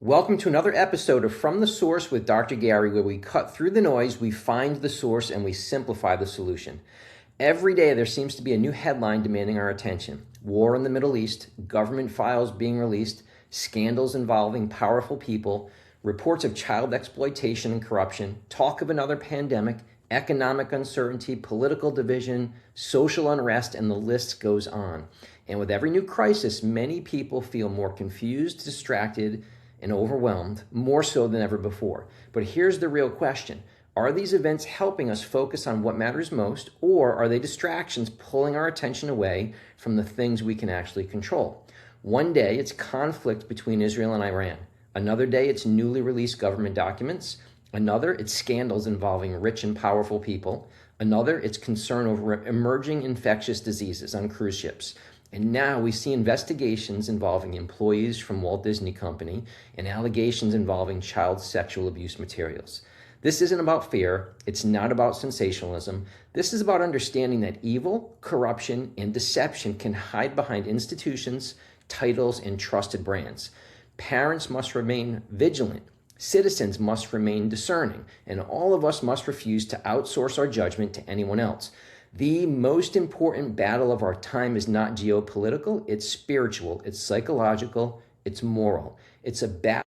Welcome to another episode of From the Source with Dr. Gary, where we cut through the noise, we find the source, and we simplify the solution. Every day there seems to be a new headline demanding our attention. War in the Middle East, government files being released, scandals involving powerful people, reports of child exploitation and corruption, talk of another pandemic, economic uncertainty, political division, social unrest, and the list goes on. And with every new crisis, many people feel more confused, distracted, and overwhelmed, more so than ever before. But here's the real question. Are these events helping us focus on what matters most, or are they distractions pulling our attention away from the things we can actually control? One day, it's conflict between Israel and Iran. Another day, it's newly released government documents. Another, it's scandals involving rich and powerful people. Another, it's concern over emerging infectious diseases on cruise ships. And now we see investigations involving employees from Walt Disney Company and allegations involving child sexual abuse materials. This isn't about fear. It's not about sensationalism. This is about understanding that evil, corruption, and deception can hide behind institutions, titles, and trusted brands. Parents must remain vigilant. Citizens must remain discerning. And all of us must refuse to outsource our judgment to anyone else. The most important battle of our time is not geopolitical, it's spiritual, it's psychological, it's moral. It's a battle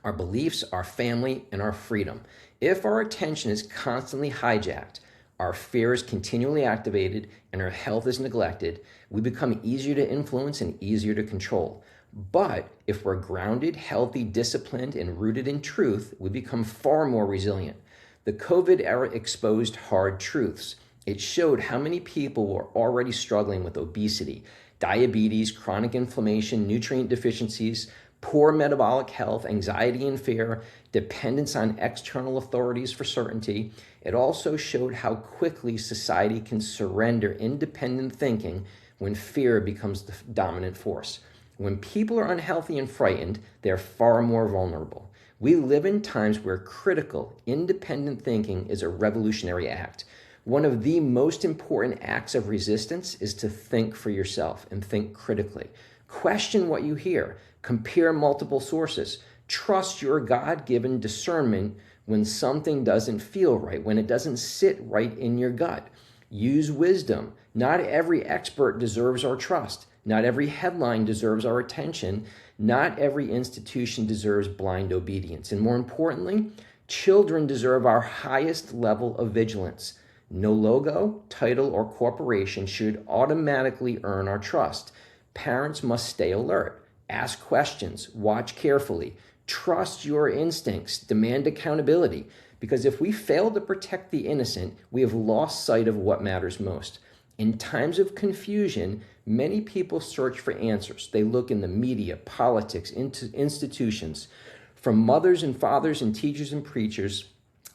our beliefs, our family, and our freedom. If our attention is constantly hijacked, our fear is continually activated, and our health is neglected, we become easier to influence and easier to control. But if we're grounded, healthy, disciplined, and rooted in truth, we become far more resilient. The COVID era exposed hard truths. It showed how many people were already struggling with obesity, diabetes, chronic inflammation, nutrient deficiencies, poor metabolic health, anxiety and fear, dependence on external authorities for certainty. It also showed how quickly society can surrender independent thinking when fear becomes the dominant force. When people are unhealthy and frightened, they're far more vulnerable. We live in times where critical, independent thinking is a revolutionary act. One of the most important acts of resistance is to think for yourself and think critically. Question what you hear. Compare multiple sources. Trust your God-given discernment when something doesn't feel right, when it doesn't sit right in your gut. Use wisdom. Not every expert deserves our trust. Not every headline deserves our attention. Not every institution deserves blind obedience. And more importantly, children deserve our highest level of vigilance. No logo, title, or corporation should automatically earn our trust. Parents must stay alert. Ask questions. Watch carefully. Trust your instincts. Demand accountability. Because if we fail to protect the innocent, we have lost sight of what matters most. In times of confusion, many people search for answers. They look in the media, politics, into institutions. From mothers and fathers and teachers and preachers,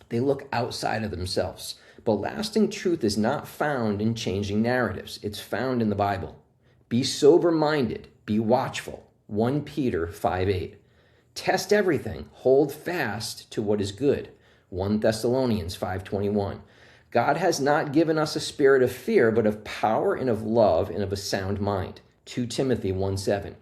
they look outside of themselves. But lasting truth is not found in changing narratives. It's found in the Bible. Be sober-minded. Be watchful. 1 Peter 5:8. Test everything. Hold fast to what is good. 1 Thessalonians 5:21. God has not given us a spirit of fear, but of power and of love and of a sound mind. 2 Timothy 1:7.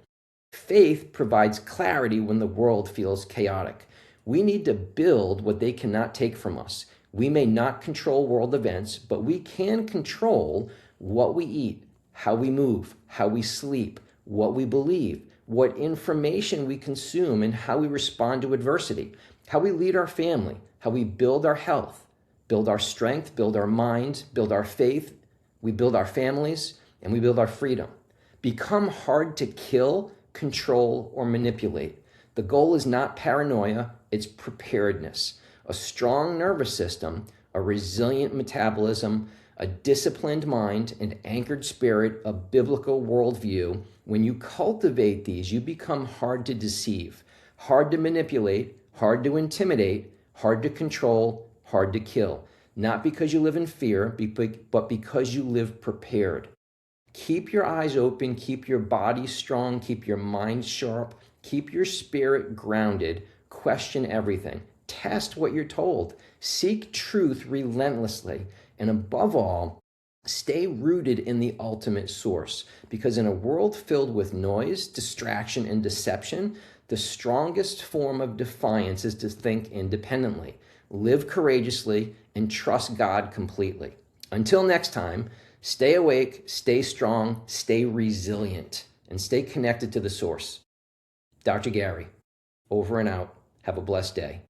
Faith provides clarity when the world feels chaotic. We need to build what they cannot take from us. We may not control world events, but we can control what we eat, how we move, how we sleep, what we believe, what information we consume, and how we respond to adversity, how we lead our family, how we build our health, build our strength, build our mind, build our faith, we build our families, and we build our freedom. Become hard to kill, control, or manipulate. The goal is not paranoia, it's preparedness. A strong nervous system, a resilient metabolism, a disciplined mind, an anchored spirit, a biblical worldview. When you cultivate these, you become hard to deceive, hard to manipulate, hard to intimidate, hard to control, hard to kill. Not because you live in fear, but because you live prepared. Keep your eyes open, keep your body strong, keep your mind sharp, keep your spirit grounded, question everything. Test what you're told. Seek truth relentlessly. And above all, Stay rooted in the ultimate source, because in a world filled with noise, distraction, and deception, the strongest form of defiance is to think independently, live courageously, and trust God completely. Until next time, stay awake, stay strong, stay resilient, and stay connected to the source. Dr. Gary, over and out. Have a blessed day.